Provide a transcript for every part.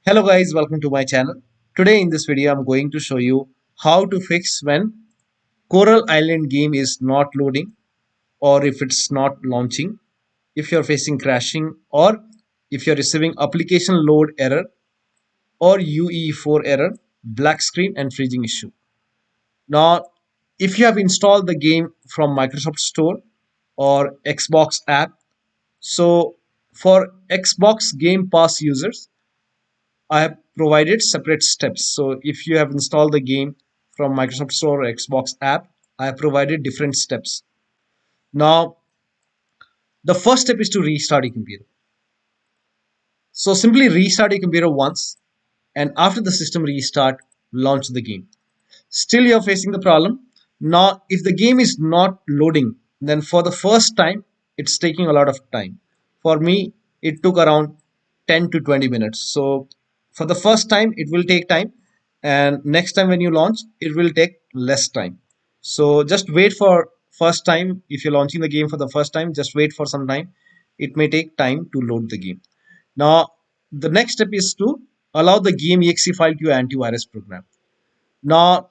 Hello guys, welcome to my channel. Today in this video I'm going to show you how to fix when Coral Island game is not loading or if it's not launching, if you're facing crashing or if you're receiving application load error or UE4 error, black screen and freezing issue. Now, if you have installed the game from Microsoft Store or Xbox app, so for Xbox Game Pass users, I have provided separate steps. So if you have installed the game from Microsoft Store or Xbox app, I have provided different steps. Now, the first step is to restart your computer. So simply restart your computer once, and after the system restart, launch the game. Still you're facing the problem. Now, if the game is not loading, then for the first time, it's taking a lot of time. For me, it took around 10 to 20 minutes. So for the first time, it will take time. And next time when you launch, it will take less time. So just wait for first time. If you're launching the game for the first time, just wait for some time. It may take time to load the game. Now, the next step is to allow the game.exe file to your antivirus program. Now,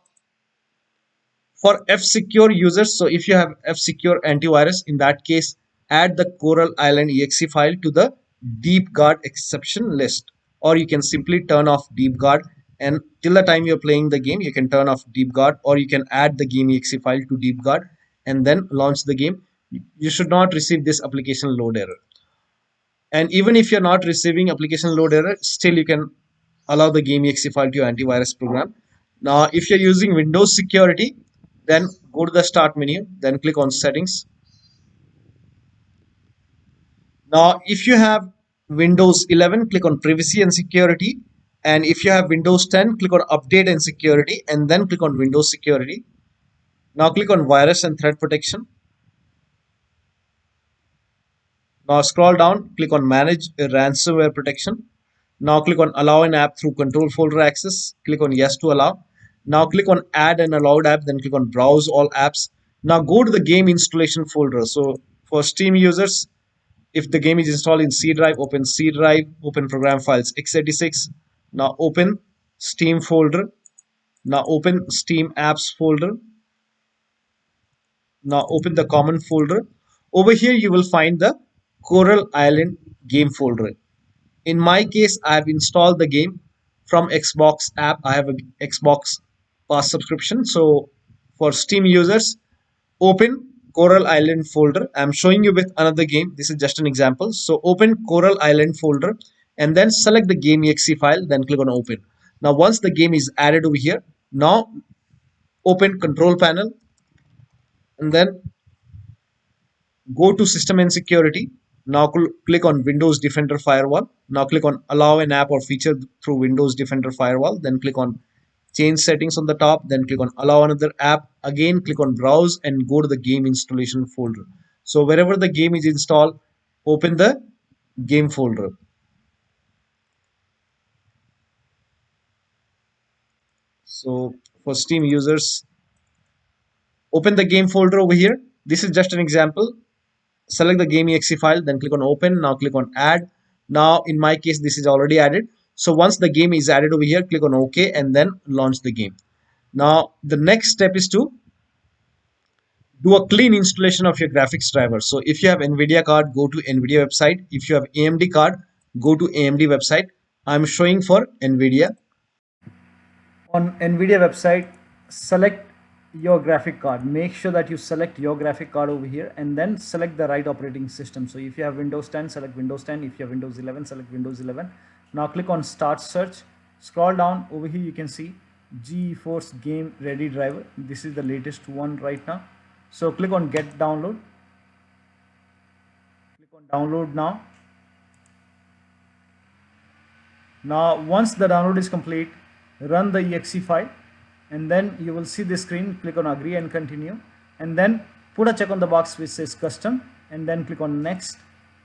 for F-Secure users, so if you have F-Secure antivirus, in that case, add the Coral Island exe file to the deep guard exception list, or you can simply turn off deep guard, and till the time you're playing the game, you can turn off deep guard, or you can add the game exe file to deep guard and then launch the game. You should not receive this application load error. And even if you're not receiving application load error, still you can allow the game.exe file to your antivirus program. Now, if you're using Windows security, then go to the start menu, then click on settings. Now, if you have Windows 11, click on privacy and security. And if you have Windows 10, click on update and security, and then click on Windows security. Now click on virus and threat protection. Now scroll down, click on manage ransomware protection. Now click on allow an app through control folder access. Click on yes to allow. Now click on add an allowed app, then click on browse all apps. Now go to the game installation folder. So for Steam users, if the game is installed in C drive, open C drive, open program files x86. Now open Steam folder. Now open Steam apps folder. Now open the common folder. Over here you will find the Coral Island game folder. In my case, I have installed the game from Xbox app. I have a Xbox Pass subscription. So for Steam users, open Coral Island folder. I'm showing you with another game. This is just an example. So open Coral Island folder and then select the game.exe file. Then click on open. Now once the game is added over here, now open control panel and then go to system and security. Now click on Windows Defender Firewall. Now click on allow an app or feature through Windows Defender Firewall. Then click on change settings on the top. Then click on allow another app. Again click on browse and go to the game installation folder. So wherever the game is installed, open the game folder. So for Steam users, open the game folder over here. This is just an example. Select the game.exe file, then click on open. Now click on add. Now in my case, this is already added. So once the game is added over here, click on OK and then launch the game. Now the next step is to do a clean installation of your graphics driver. So if you have NVIDIA card, go to NVIDIA website. If you have AMD card, go to AMD website. I'm showing for NVIDIA. On NVIDIA website, select your graphic card. Make sure that you select your graphic card over here and then select the right operating system. So if you have Windows 10, select Windows 10. If you have Windows 11, select Windows 11. Now click on start search. Scroll down over here, you can see GeForce Game Ready driver. This is the latest one right now. So click on get download. Click on download now. Now once the download is complete, run the exe file and then you will see this screen. Click on agree and continue and then put a check on the box which says custom and then click on next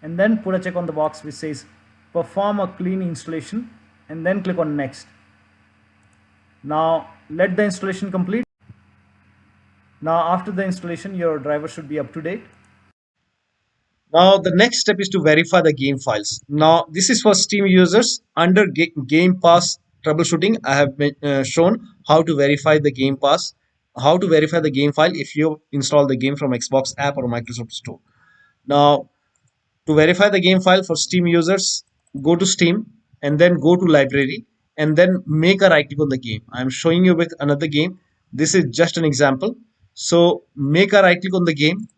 and then put a check on the box which says perform a clean installation and then click on next. Now let the installation complete. Now after the installation, your driver should be up to date. Now the next step is to verify the game files. Now this is for Steam users. Under Game Pass troubleshooting, I have shown how to verify the Game Pass, how to verify the game file if you install the game from Xbox app or Microsoft Store. Now to verify the game file for Steam users, go to Steam and then go to library and then make a right click on the game. I'm showing you with another game. This is just an example. So make a right click on the game,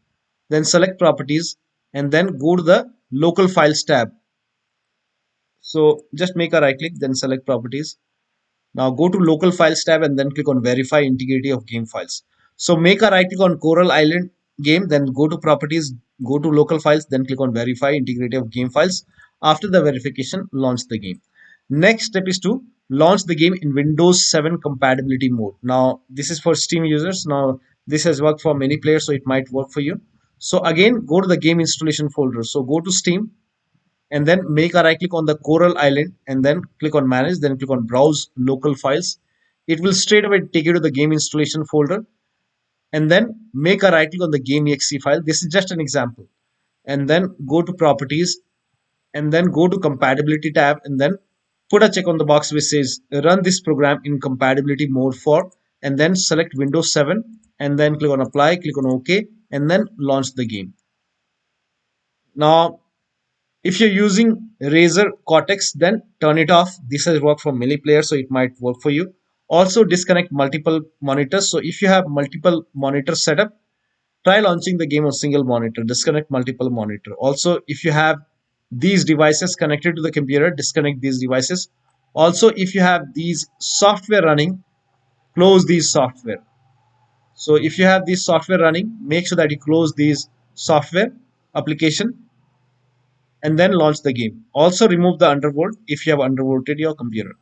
then select properties and then go to the local files tab. So just make a right click, then select properties. Now go to local files tab and then click on verify integrity of game files. So make a right click on Coral Island game, then go to properties, go to local files, then click on verify integrity of game files. After the verification, launch the game. Next step is to launch the game in Windows 7 compatibility mode. Now this is for Steam users. Now this has worked for many players, so it might work for you. So again, go to the game installation folder. So go to Steam, and then make a right click on the Coral Island and then click on manage, then click on browse local files. It will straight away take you to the game installation folder and then make a right click on the game.exe file. This is just an example. And then go to properties and then go to compatibility tab and then put a check on the box which says run this program in compatibility mode for, and then select Windows 7 and then click on apply, click on OK and then launch the game. Now if you're using Razer Cortex, then turn it off. This has worked for many players, so it might work for you. Also, disconnect multiple monitors. So if you have multiple monitors set up, try launching the game on single monitor. Disconnect multiple monitor. Also, if you have these devices connected to the computer, disconnect these devices. Also, if you have these software running, close these software. So if you have this software running, make sure that you close these software application and then launch the game. Also remove the undervolt if you have undervolted your computer.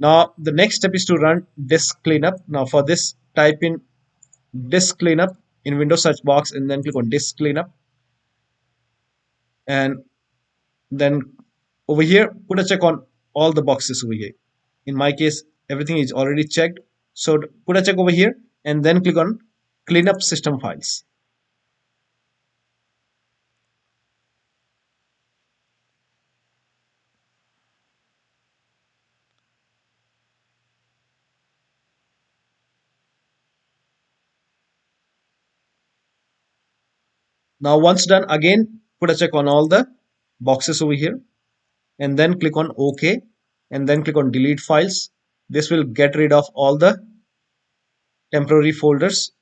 Now the next step is to run disk cleanup. Now for this, type in disk cleanup in Windows search box and then click on disk cleanup, and then over here put a check on all the boxes over here. In my case, everything is already checked. So put a check over here and then click on cleanup system files. Now once done, again put a check on all the boxes over here and then click on OK and then click on delete files. This will get rid of all the temporary folders,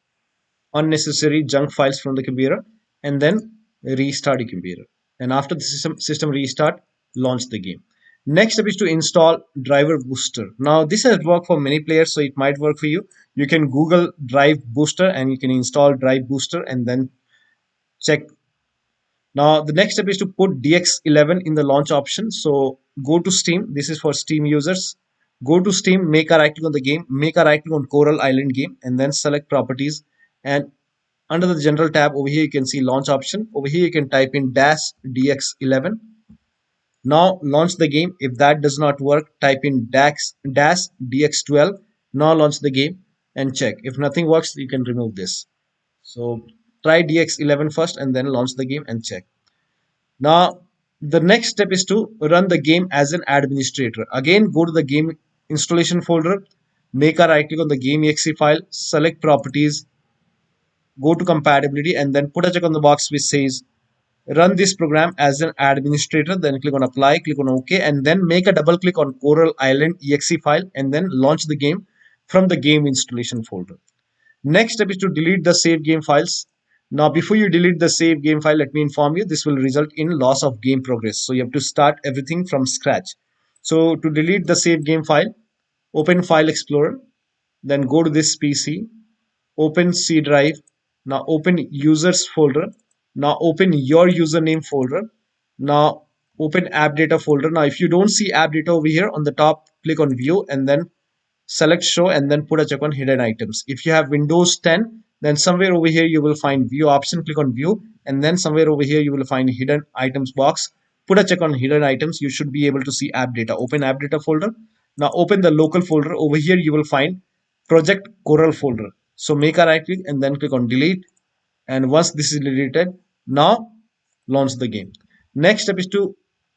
unnecessary junk files from the computer, and then restart the computer. And after the system restart, launch the game. Next step is to install driver booster. Now this has worked for many players, so it might work for you. You can Google drive booster and you can install drive booster and then check. Now the next step is to put DX11 in the launch option. So go to Steam. This is for Steam users. Go to Steam, make a right click on the game, make a right click on Coral Island game, and then select properties. And under the general tab over here, you can see launch option. Over here, you can type in dash DX11. Now launch the game. If that does not work, type in dash DX12. Now launch the game and check. If nothing works, you can remove this. So try DX11 first and then launch the game and check. Now, the next step is to run the game as an administrator. Again, go to the game installation folder, make a right click on the game.exe file, select properties, go to compatibility, and then put a check on the box which says run this program as an administrator. Then click on apply, click on OK, and then make a double click on Coral Island exe file and then launch the game from the game installation folder. Next step is to delete the save game files. Now, before you delete the save game file, let me inform you, this will result in loss of game progress. So you have to start everything from scratch. So to delete the save game file, open File Explorer, then go to this PC, open C drive, now open users folder, now open your username folder, now open app data folder. Now if you don't see app data over here on the top, click on view and then select show and then put a check on hidden items. If you have Windows 10, then somewhere over here you will find view option, click on view, and then somewhere over here you will find hidden items box. Put a check on hidden items. You should be able to see app data. Open app data folder. Now open the local folder. Over here you will find project Coral folder. So make a right click and then click on delete. And once this is deleted, now launch the game. Next step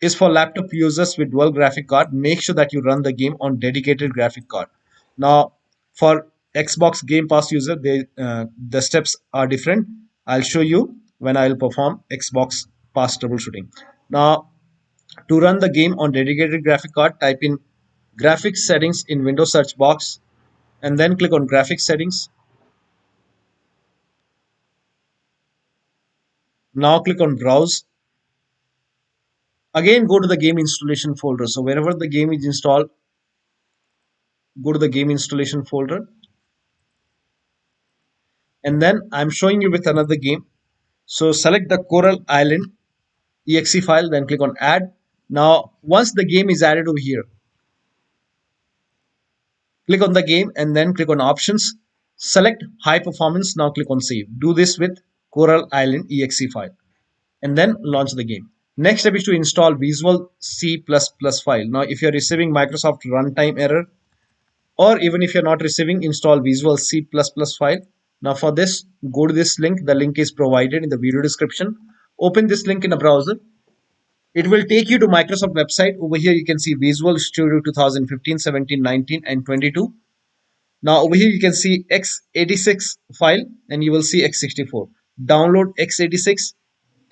is for laptop users with dual graphic card. Make sure that you run the game on dedicated graphic card. Now, for Xbox Game Pass user, the steps are different. I'll show you when I'll perform Xbox Pass troubleshooting. Now, to run the game on dedicated graphic card, type in graphics settings in Windows search box and then click on graphics settings. Now click on browse. Again, go to the game installation folder. So wherever the game is installed, go to the game installation folder. And then I'm showing you with another game. So select the Coral Island exe file, then click on add. Now, once the game is added over here, click on the game and then click on options. Select high performance. Now click on save. Do this with Coral Island exe file and then launch the game. Next step is to install Visual C++ file. Now, if you're receiving Microsoft runtime error, or even if you're not receiving, install Visual C++ file. Now for this, go to this link. The link is provided in the video description. Open this link in a browser. It will take you to Microsoft website. Over here you can see Visual Studio 2015, 17, 19 and 22. Now over here you can see x86 file and you will see x64. Download x86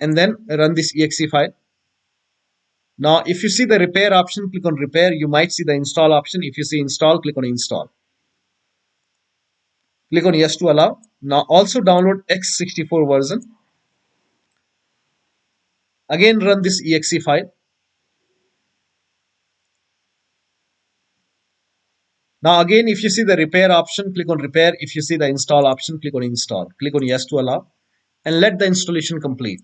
and then run this exe file. Now if you see the repair option, click on repair. You might see the install option. If you see install, click on install. Click on yes to allow. Now also download x64 version. Again run this exe file. Now again, if you see the repair option, click on repair. If you see the install option, click on install. Click on yes to allow and let the installation complete.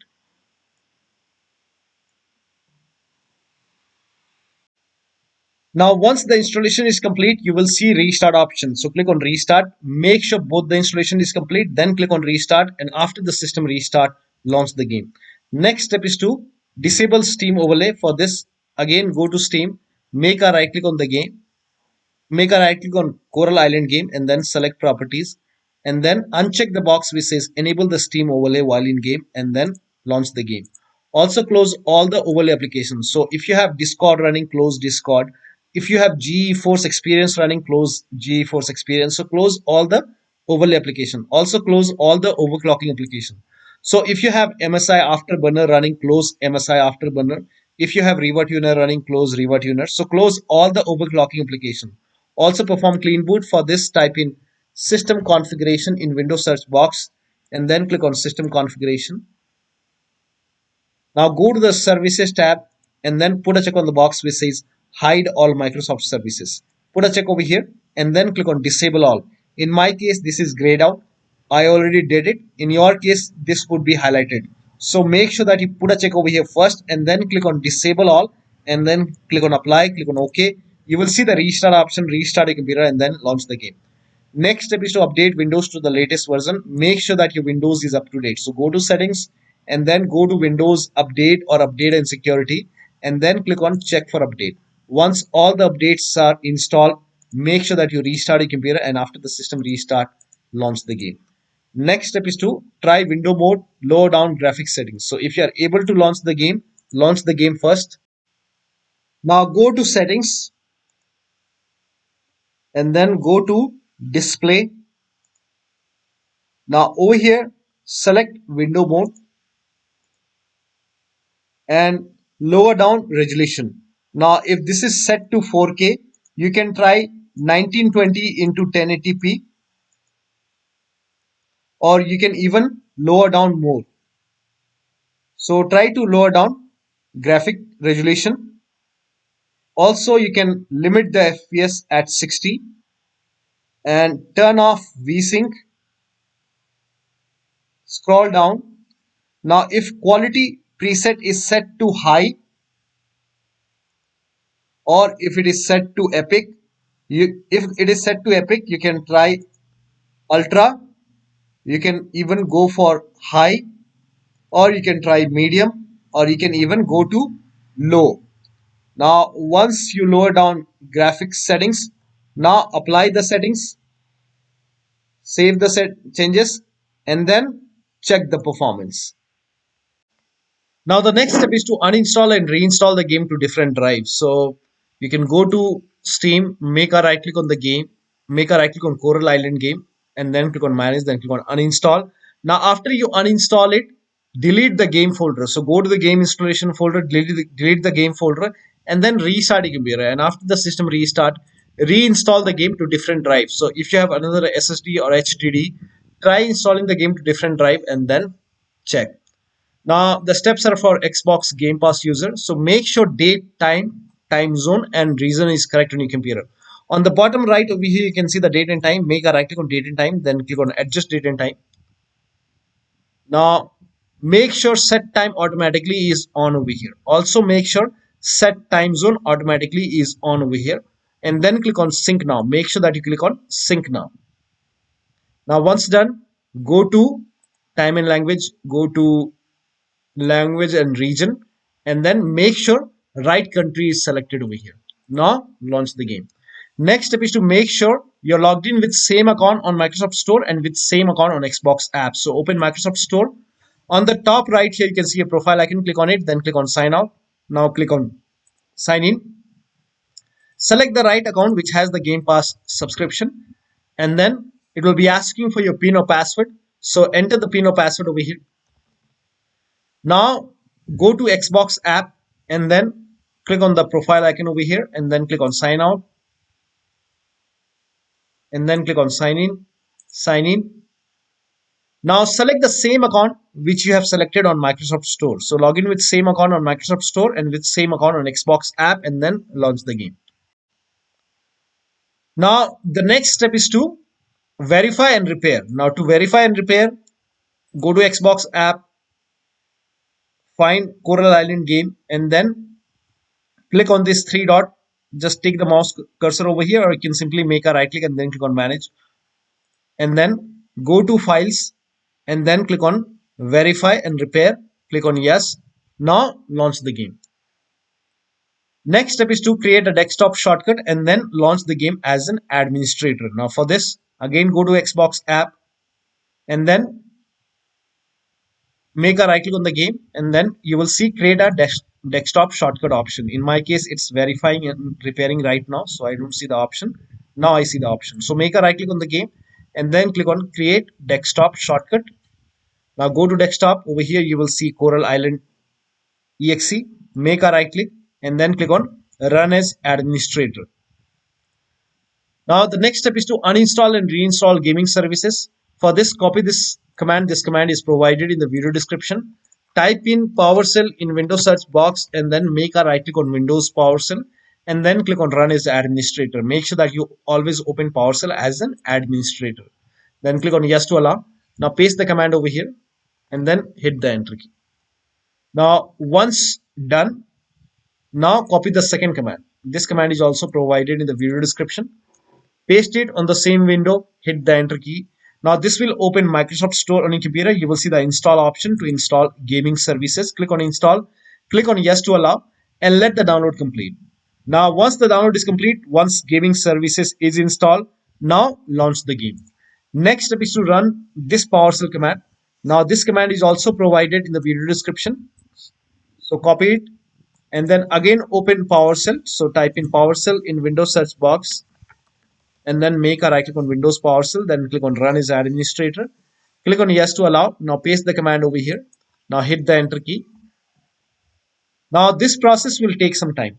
Now once the installation is complete, you will see restart option. So click on restart. Make sure both the installation is complete. Then click on restart and after the system restart, launch the game. Next step is to disable Steam overlay. For this, again go to Steam, make a right click on the game. Make a right click on Coral Island game and then select properties and then uncheck the box which says enable the Steam overlay while in game and then launch the game. Also close all the overlay applications. So if you have Discord running, close Discord. If you have GeForce Experience running, close GeForce Experience. So close all the overlay application. Also close all the overclocking application. So if you have MSI Afterburner running, close MSI Afterburner. If you have ReverTuner running, close ReverTuner. So close all the overclocking application. Also perform clean boot. For this, type in system configuration in Windows search box and then click on system configuration. Now go to the services tab and then put a check on the box which says hide all Microsoft services. Put a check over here and then click on disable all. In my case, this is grayed out. I already did it. In your case, this would be highlighted. So make sure that you put a check over here first and then click on disable all and then click on apply, click on OK. You will see the restart option, restart your computer and then launch the game. Next step is to update Windows to the latest version. Make sure that your Windows is up to date. So go to settings and then go to Windows update or update and security and then click on check for update. Once all the updates are installed, make sure that you restart your computer and after the system restart, launch the game. Next step is to try window mode, lower down graphics settings. So if you are able to launch the game first. Now go to settings and then go to display. Now over here, select window mode and lower down resolution. Now if this is set to 4K, you can try 1920 into 1080p or you can even lower down more. So try to lower down graphic resolution. Also you can limit the FPS at 60 and turn off VSync. Scroll down. Now if quality preset is set to high or if it is set to epic, if it is set to epic you can try ultra, you can even go for high or you can try medium or you can even go to low. Now once you lower down graphics settings, now apply the settings, save the set changes and then check the performance. Now the next step is to uninstall and reinstall the game to different drives. So you can go to Steam, make a right click on the game, make a right click on Coral Island game, and then click on manage, then click on uninstall. Now after you uninstall it, delete the game folder. So go to the game installation folder, delete the game folder, and then restart your computer. And after the system restart, reinstall the game to different drives. So if you have another SSD or HDD, try installing the game to different drive and then check. Now the steps are for Xbox Game Pass user. So make sure date, time zone, and reason is correct on your computer. On the bottom right over here, you can see the date and time. Make a right click on date and time, then click on adjust date and time. Now make sure set time automatically is on over here. Also make sure set time zone automatically is on over here. And then click on sync now. Make sure that you click on sync now. Now once done, go to time and language, go to language and region, and then make sure right country is selected over here. Now launch the game. Next step is to make sure you're logged in with same account on Microsoft Store and with same account on Xbox apps. So open Microsoft Store. On the top right here you can see a profile icon. Click on it, then click on sign out. Now click on sign in. Select the right account which has the Game Pass subscription, and then it will be asking for your PIN or password. So enter the PIN or password over here. Now go to Xbox app and then click on the profile icon over here and then click on sign out and then click on sign in. Sign in. Now select the same account which you have selected on Microsoft Store. So log in with same account on Microsoft Store and with same account on Xbox app and then launch the game. Now the next step is to verify and repair. Now to verify and repair, go to Xbox app, find Coral Island game, and then click on this three dot. Just take the mouse cursor over here, or you can simply make a right click and then click on manage. And then go to files and then click on verify and repair. Click on yes. Now launch the game. Next step is to create a desktop shortcut and then launch the game as an administrator. Now for this, again go to Xbox app and then make a right click on the game, and then you will see create a desktop shortcut option. In my case it's verifying and repairing right now, so I don't see the option. Now I see the option. So make a right click on the game and then click on create desktop shortcut. Now go to desktop. Over here you will see Coral Island exe. Make a right click and then click on run as administrator. Now the next step is to uninstall and reinstall gaming services. For this, copy this command. This command is provided in the video description. Type in PowerShell in Windows search box and then make a right click on Windows PowerShell and then click on run as administrator. Make sure that you always open PowerShell as an administrator. Then click on yes to allow. Now paste the command over here and then hit the enter key. Now once done, now copy the second command. This command is also provided in the video description. Paste it on the same window, hit the enter key. Now this will open Microsoft Store on your computer. You will see the install option to install gaming services. Click on install, click on yes to allow, and let the download complete. Now once the download is complete, once gaming services is installed, now launch the game. Next step is to run this PowerShell command. Now this command is also provided in the video description. So copy it and then again open PowerShell. So type in PowerShell in Windows search box and then make a right click on Windows PowerShell, then click on run as administrator. Click on yes to allow. Now paste the command over here. Now hit the enter key. Now this process will take some time.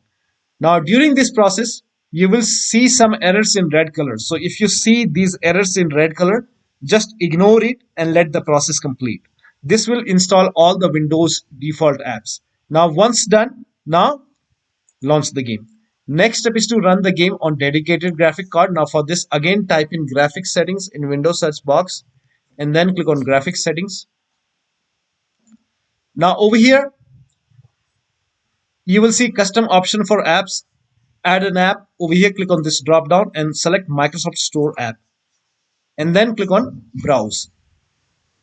Now during this process, you will see some errors in red color. So if you see these errors in red color, just ignore it and let the process complete. This will install all the Windows default apps. Now once done, now launch the game. Next step is to run the game on dedicated graphic card. Now for this, again type in graphics settings in Windows search box and then click on graphics settings. Now over here you will see custom option for apps. Add an app. Over here click on this drop down and select Microsoft Store app and then click on browse,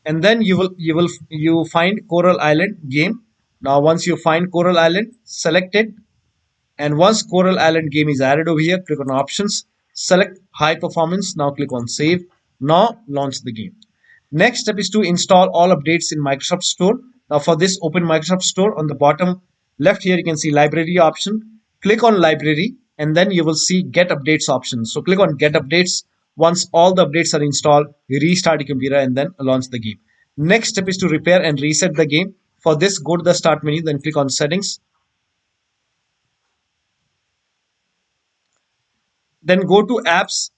and then you find Coral Island game. Now once you find Coral Island, select it. And once Coral Island game is added over here, click on options, select high performance. Now click on save. Now launch the game. Next step is to install all updates in Microsoft Store. Now for this, open Microsoft Store. On the bottom left here, you can see library option. Click on library and then you will see get updates option. So click on get updates. Once all the updates are installed, restart your computer and then launch the game. Next step is to repair and reset the game. For this, go to the start menu, then click on settings. Then go to apps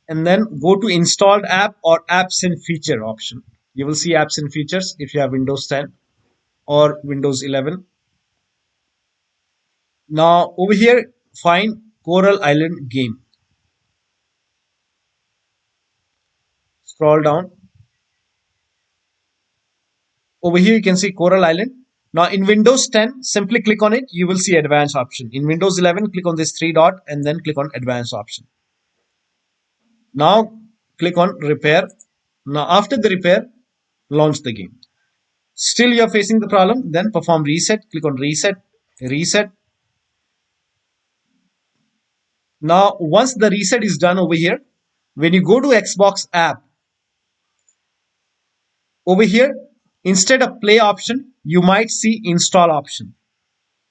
and then go to installed app or apps and feature option. You will see apps and features if you have Windows 10 or Windows 11. Now over here, find Coral Island game. Scroll down. Over here, you can see Coral Island. Now in Windows 10, simply click on it. You will see advanced option. In Windows 11, click on this three dot and then click on advanced option. Now click on repair. Now after the repair, launch the game. Still you're facing the problem, then perform reset. Click on reset, reset. Now once the reset is done over here, when you go to Xbox app, over here, instead of play option, you might see install option.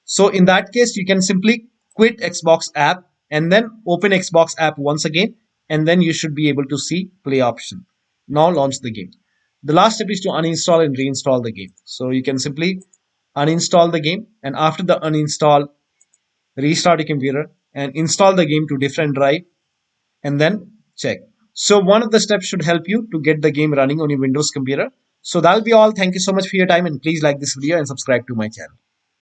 So in that case, you can simply quit Xbox app and then open Xbox app once again, and then you should be able to see play option. Now launch the game. The last step is to uninstall and reinstall the game. So you can simply uninstall the game, and after the uninstall, restart your computer and install the game to different drive and then check. So one of the steps should help you to get the game running on your Windows computer. So that'll be all. Thank you so much for your time, and please like this video and subscribe to my channel.